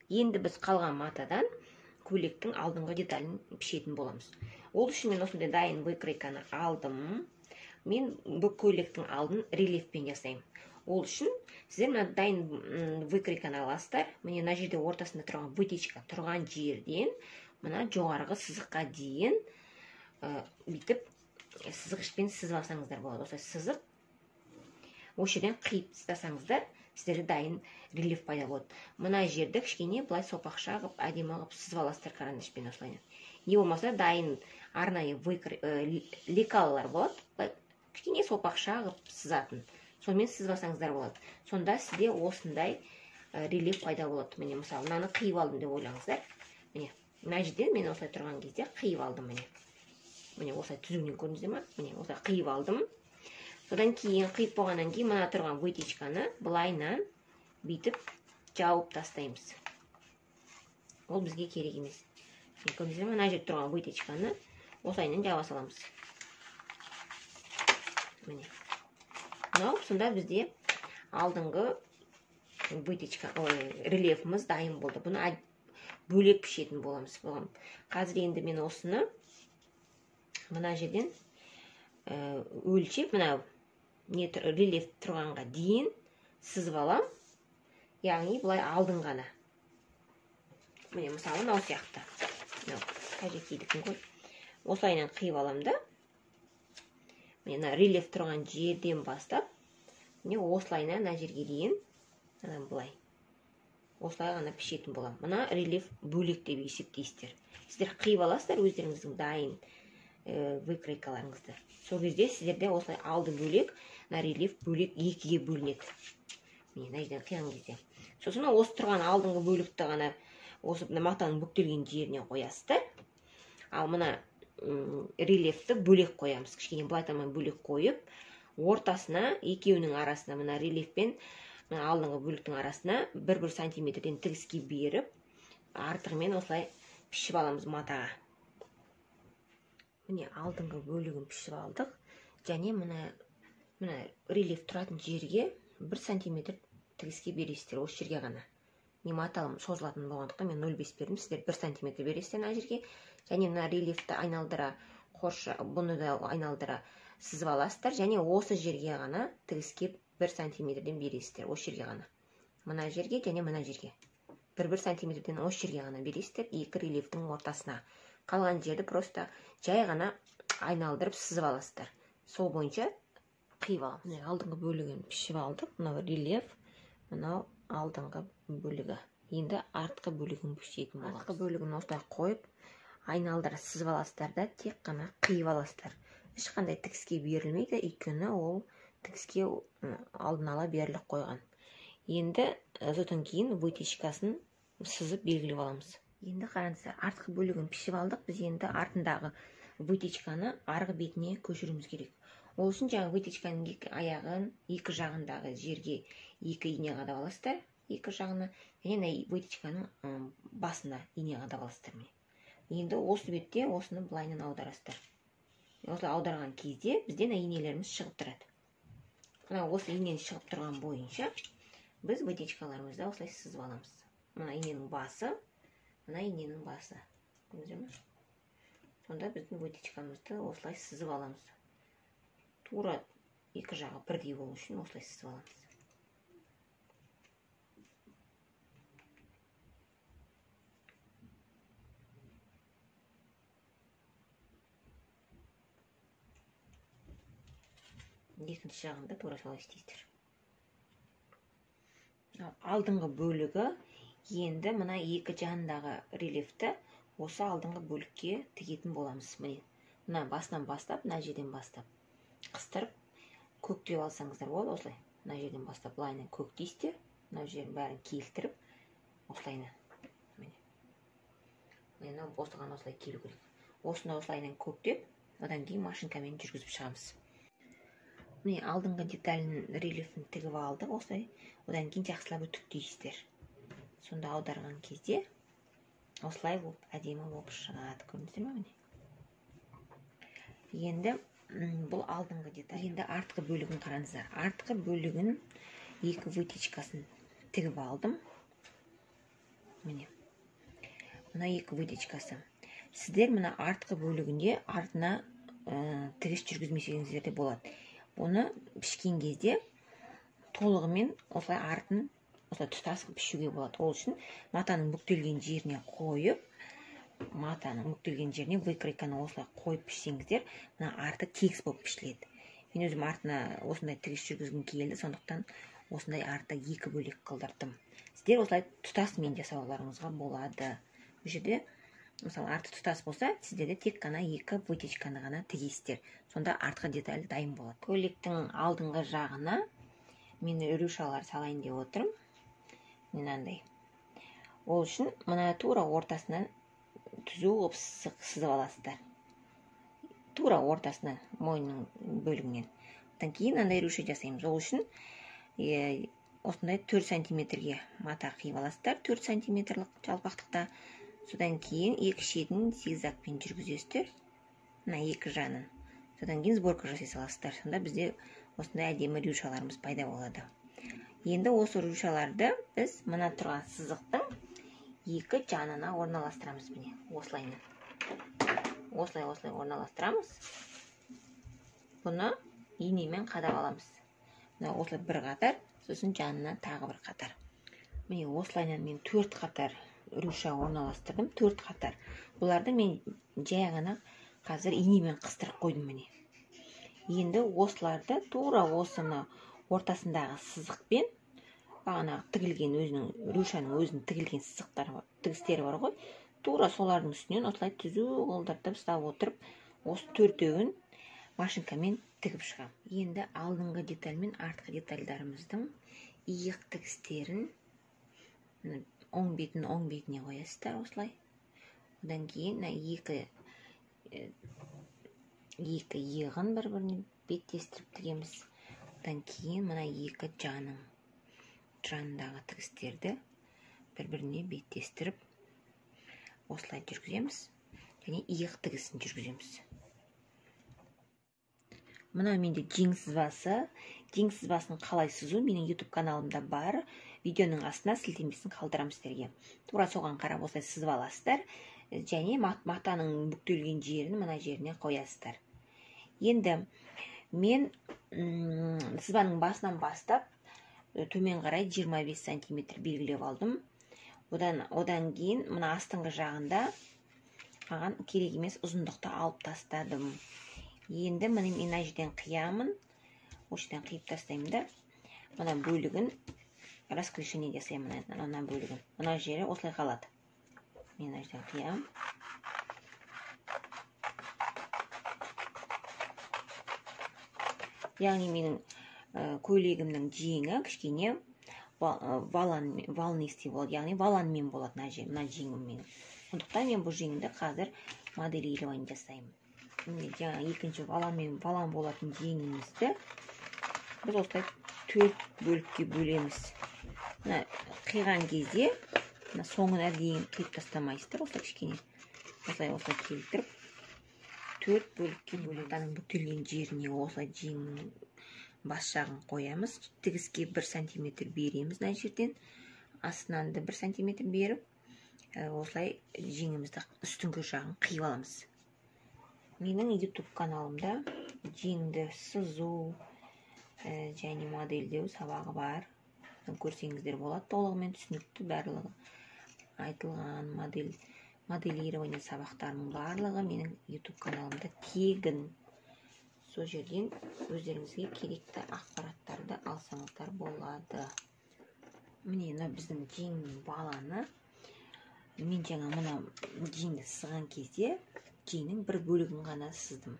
Енді біз қалған матадан көйлектің алдыңғы деталін пішетін боламыз. Ол үшін мен осындай дайын выкройканы алдым. Мен бұл көйлектің алдын рельефпен жасаймын. Ол үшін сіздер мына дайын выкройканы аласыздар. Міне мына жерде ортасында тұрған вытечка тұрған жерден мына жоғарғы сызыққа дейін бүйтіп сызғышпен сызып алсаңыздар болады. Осылай сызып, осы жерден қиып тастасаңыздар, сіздерде дайын рельеф пайда болады. Мына жерді кішкене былай сопақша қылып, әдемі қылып сызып аласыздар карандашпен осылай. Не болмаса дайын арнайы лекалалар болады. Кішкене сопақша қылып сызатын. Сонымен сызып алсаңыздар болады. Сонда сізде осындай рельеф пайда болады. Міне мысалы, мынаны қиып алдым деп ойлаңыздар. Міне, мына жерден мен осылай тұрған кезде қиып алдым міне. Міне осылай түзуінен көрдіңіздер ме? Міне осылай қиып алдым. Содан кейін қиып болғаннан кейін мына тұрған вытечканы былайынан бүйтіп жауып тастаймыз. Ол бізге керек емес. Көрдіңіздер ме? Мына жерде тұрған вытечканы осылайынан жаба саламыз. Міне. Мынау сонда бізде алдыңғы вытечка, рельефіміз дайын болды. Бұны бөлек пішетін боламыз. Қазір енді мен осыны мына жерден өлшеп, мына рельеф тұрғанға дейін сызып алам. Яғни бұлай алдын ғана. Міне мысалы мынау сияқты. Қажеттейдікін ғой. Осылайынан қиып алам да. Міне рельеф тұрған жерден бастап, міне осылайынан мына жерге дейін бұлай. Осылай ғана пішетін болам. Мына рельеф бөлек деп есептейсіздер. Сіздер қиып аласыздар өздеріңіздің дайын выкройкаларыңызды. Сол кезде сіздерде осылай алды бөлек, мына рельеф бөлек екіге бөлінеді. Міне мына жерден қиған кезде. Сосын осы тұрған алдыңғы бөлікті ғана осы матаның бүктелген жеріне қоясыздар. Ал мына рельефті бөлек қоямыз. Кішкене былай таман бөлек қойып, ортасына екеуінің арасына мына рельефпен алдыңғы бөліктің арасына 1-1 сантиметрден тігіске беріп, артығымен осылай пішіп аламыз матаға. Міне алдыңғы бөлігін пішіп алдық. Және мына рельеф тұратын жерге 1 сантиметр тігіске бересіздер. Осы жерге ғана. Не маталым созылатын болғандықтан мен 0,5 бердім. Сіздер 1 сантиметр бересіздер мына жерге. Және мына рельефті айналдыра, бұны да айналдыра сызып аласыздар. Және осы жерге ғана тігіске 1 сантиметрден бересіздер. Осы жерге ғана. Мына жерге және мына жерге. 1 сантиметрден осы жерге ғана бересіздер. Екі рельефтің ортасына. Қалған жерді просто жай ғана айналдырып сызып аласыздар. Сол бойынша қиып аламыз. Алдыңғы бөлігін пішіп алдық. Мынау рельеф, мынау алдыңғы бөлігі. Енді артқы бөлігін пішетін боламыз. Артқы бөлігін осылай қойып, айналдыра сызып аласыздар да тек қана қиып аласыздар. Ешқандай тігіске берілмейді, өйткені ол тігіске алдын ала беріліп қойған. Енді содан кейін вытечкасын сызып белгілеп аламыз. Енді қараңыздар, артқы бөлігін пішіп алдық. Біз енді артындағы вытечканы арғы бетіне көшіруіміз керек. Ол үшін жаңа вытечканың аяғын екі жағындағы жерге екі ине қадап аласыздар, екі жағына, және вытечканың басына ине қадап аласыздар. Енді осы бетте осыны былайынан аударасыздар. Осылай аударған кезде бізден инелеріміз шығып тұрады. Мына осы инен шығып тұрған бойынша біз вытечкаларымызды осылай сызып аламыз. Мына иненің басы, мына иненің басы. Көрдіңіздер ме? Сонда біздің вытечкамызды осылай сызып аламыз. Тура екі жағы бірдей болу үшін осылай сызып аламыз. Екінші жағында тура солай істейсіздер. Алдыңғы бөлігі енді мына екі жанындағы рельефті осы алдыңғы бөлікке тігетін боламыз. Мына басынан бастап, мына жерден бастап қыстырып, көктеп алсаңыздар болады осылай. Мына жерден бастап былайынан көктейсіздер, мына жерін бәрін келтіріп, осылайынан. Міне осыған осылай келу керек. Осыны осылайынан көктеп, одан кейін машинкамен жүргізіп шығамыз. Міне алдыңғы деталінің рельефін тігіп алдық осылай. Одан кейін жақсылап үтіктейсіздер. Сонда аударған кезде осылай болып, әдемі болып шығады. Көрдіңіздер ме? Енді бұл алдыңғы деталь. Енді артқы бөлігін қараңыздар. Артқы бөлігін екі вытечкасын тігіп алдым. Міне. Мына екі вытечкасы. Сіздер мына артқы бөлігінде артына тігіс жүргізмесеңіздер де болады. Оны пішкен кезде толығымен осылай артын осылай тұтас пішуге болады. Ол үшін матаның бүктелген жеріне қойып, выкройканы осылай қойып пішсеңіздер, мына арты тегіс болып пішіледі. Мен өзім артына осындай тігіс жүргізгім келді, сондықтан осындай арты екі бөлек қылдырдым. Сіздер осылай тұтасымен жасауларыңызға болады. Бұл жерде мысалы арты тұтас болса, сіздерде тек қана екі вытечканы ғана тігесіздер. Сонда артқы деталь дайын болады. Көйлектің алдыңғы жағына мен рюшалар салайын деп отырмын. Мынандай. Ол үшін мына тура ортасынан түзу қылып сызып аласыздар. Тура ортасынан, мойынның бөлігінен. Одан кейін мынандай рюша жасаймыз. Ол үшін осындай 4 сантиметрге мата қиып аласыздар, 4 сантиметрлік жалпақтықта. Содан кейін екі шетін зигзагпен жүргізесіздер. Мына екі жанын. Содан кейін сборка жасай саласыздар. Сонда бізде осындай әдемі рюшаларымыз пайда болады. Енді осы рюшаларды біз мына тұрған сызықтың екі жанына орналастырамыз. Міне, осылаймен. Осылай орналастырамыз. Бұны инемен қадап аламыз. Мына осылай бір қатар, сосын жанына тағы бір қатар. Міне осылайнан мен 4 қатар рюша орналастырдым. 4 қатар. Бұларды мен жай ғана қазір инемен қыстырып қойдым міне. Енді осыларды тура осыны ортасындағы сызықпен бағана тігілген өзінің рюшаның өзінің тігілген тігістері бар ғой. Тура солардың үстінен осылай түзу қылдыртып ұстап отырып, осы 4-еуін машинкамен тігіп шығам. Енді алдыңғы деталь мен артқы детальдарымыздың иық тігістерін оң бетіне қоясыздар осылай. Одан кейін екі иығын бір-біріне беттестіріп тігеміз. Одан кейін мына екі жанындағы тігістерді бір-біріне беттестіріп осылай жүргіземіз. Және иық тігісін жүргіземіз. Мына менде жең сызбасы. Жең сызбасын қалай сызу менің YouTube каналымда бар. Видеоның астына сілтемесін қалдырамын сіздерге. Тура соған қарап осылай сызып аласыздар. Және матаның бүктелген жерін мына жеріне қоясыздар. Енді мен сызбаның басынан бастап төмен қарай 25 сантиметр белгілеп алдым. Одан кейін мына астыңғы жағында маған керек емес ұзындықты алып тастадым. Енді мына мен мына жерден қиямын. Осы жерден қиып тастаймын да. Мына бөлігін расклешение жасаймын. Мына бөлігін. Мына жері осылай қалады. Мен мына жерден қиямын. Яғни менің көйлегімнің жеңі кішкене волнистый болады. Яғни воланмен болады мына жеңім менің. Сондықтан мен бұл жеңімді қазір моделирование жасаймын. Жаңа екінші волан болатын жеңімізді біз осылай 4 бөлікке бөлеміз. Қиған кезде соңына дейін қиып тастамайсыздар. Осылай кішкене осылай келтіріп 4 бөлікке бөліп бүктелген жеріне осылай жеңнің бас жағын қоямыз. Тігіске 1 сантиметр береміз мына жерден. Астынан да 1 сантиметр беріп, осылай жеңімізді үстіңгі жағын қиып аламыз. Менің YouTube каналымда жеңді сызу және модельдеу сабағы бар. Көрсеңіздер болады. Толығымен түсінікті барлығы айтылған моделирование сабақтарының барлығы менің YouTube каналымда тегін. Сол жерден өздеріңізге керекті ақпараттарды алсаңыздар болады. Міне біздің жеңнің баланы. Мен жаңа мына жеңді сызған кезде жеңнің бір бөлігін ғана сыздым.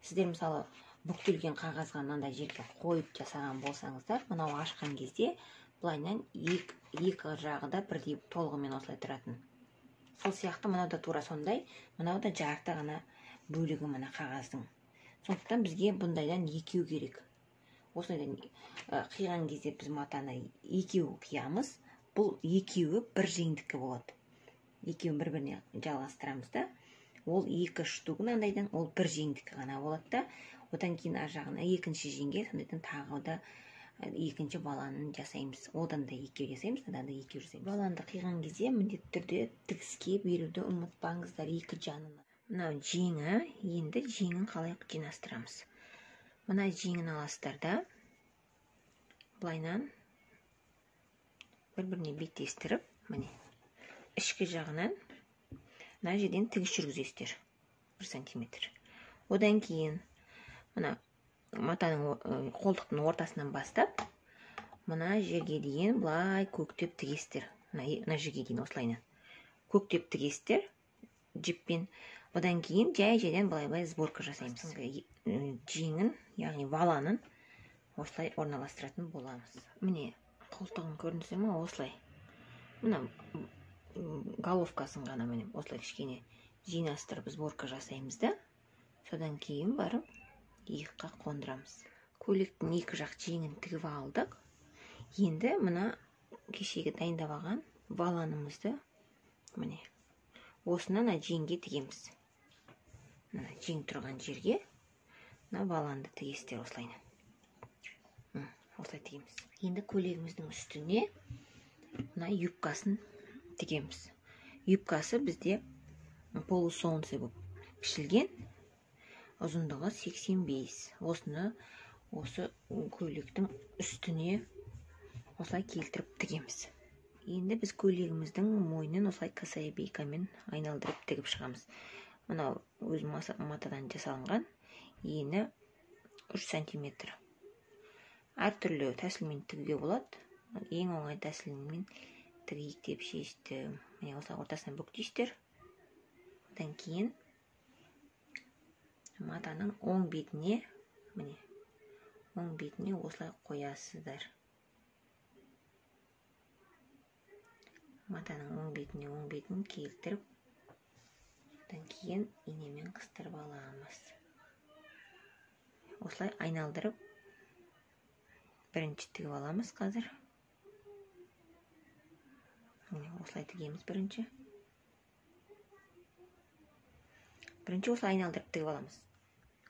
Сіздер мысалы бүктелген қағазға мынандай жерге қойып жасаған болсаңыздар, мынау ашқан кезде былайынан екі жағы да бірдей толығымен осылай тұратын. Сол сияқты мынау да тура сондай, мынау да жарты ғана бөлігі мына қағаздың. Сондықтан бізге бұндайдан екеу керек. Осылайдан қиған кезде біз матаны екеу қиямыз. Бұл екеуі бір жеңдікі болады. Екеуін бір-біріне жалғастырамыз да. Ол екі штук мынандайдан, ол бір жеңдікі ғана болады да. Одан кейін ар жағына екінші жеңге сондайдан тағы да екінші баланын жасаймыз. Одан да екеу жасаймыз, одан да екеу жасаймыз. Баланды қиған кезде міндетті түрде тігіске беруді ұмытпаңыздар, екі жанына. Мынау жеңі, енді жеңін қалай жинастырамыз. Мына жеңін аласыздар да, былайнан бір-біріне беттестіріп, міне ішкі жағынан мына жерден тігіс жүргізесіздер 1 сантиметр. Одан кейін мына матаның қолтықтың ортасынан бастап мына жерге дейін былай көктеп тігесіздер. Мына жерге дейін осылайынан көктеп тігесіздер жіппен. Одан кейін жай-жайдан былай сборка жасаймыз. Жеңін, яғни валанын осылай орналастыратын боламыз. Міне қолтығын көрдіңіздер ме? Осылай. Мына головкасын ғана міне осылай кішкене жинастырып сборка жасаймыз да, содан кейін барып иыққа қондырамыз. Көйлектің екі жақ жеңін тігіп алдық. Енді мына кешегі дайындап алған валанымызды міне осынан жеңге тігеміз. Мына жең тұрған жерге мына валанды тігесіздер осылайынан. Осылай тігеміз. Енді көйлегіміздің үстіне мына юбкасын тігеміз. Юбкасы бізде полусолнце болып пішілген, ұзындығы 85. Осыны осы көйлектің үстіне осылай келтіріп тігеміз. Енді біз көйлегіміздің мойнын осылай косая бейкамен айналдырып тігіп шығамыз. Мынау өз матадан жасалынған, ені 3 сантиметр. Әртүрлі тәсілмен тігуге болады. Ең оңай тәсілмен тігейік деп шештім. Міне осылай ортасынан бүктейсіздер. Одан кейін матаның оң бетіне, міне оң бетіне осылай қоясыздар. Матаның оң бетін келтіріп, одан кейін инемен қыстырып аламыз. Осылай айналдырып бірінші тігіп аламыз қазір. Осылай тігеміз бірінші. Бірінші осылай айналдырып тігіп аламыз.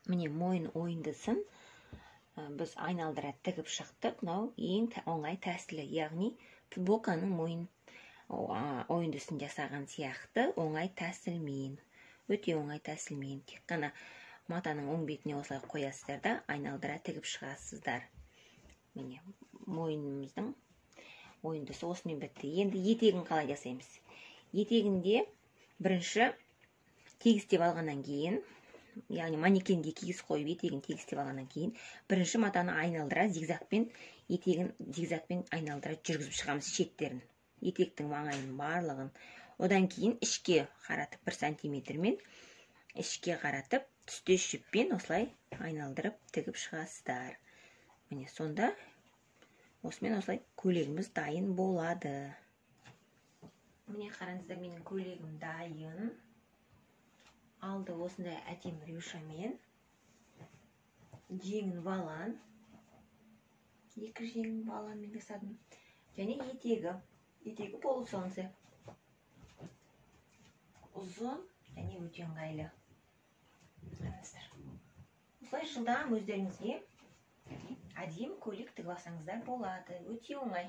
Міне мойын ойындысын біз айналдыра тігіп шықтық. Мынау ең оңай тәсілі, яғни футболканың мойын ойындысын жасаған сияқты оңай тәсілмен, өте оңай тәсілмен. Тек қана матаның оң бетіне осылай қоясыздар да айналдыра тігіп шығасыздар. Міне мойынымыздың ойындысы осымен бітті. Енді етегін қалай жасаймыз? Етегінде бірінші тегістеп алғаннан кейін, яғни манекенге кигіз қойып етегін тегістеп алғаннан кейін, бірінші матаны айналдыра зигзагпен, етегін зигзагпен айналдыра жүргізіп шығамыз шеттерін. Етектің маңайын барлығын. Одан кейін ішке қаратып 1 сантиметрмен ішке қаратып түстес жіппен осылай айналдырып тігіп шығасыздар. Міне сонда осымен осылай көйлегіміз дайын болады. Міне қараңыздар, менің көйлегім дайын. Алды осындай әдемі рюшамен. Жеңін валан. Екі жеңін валанмен жасадым. Және етегі полусолнце. Ұзын және өте ыңғайлы. Осылай жылдам өздеріңізге әдемі көйлек тігіп алсаңыздар болады. Өте оңай.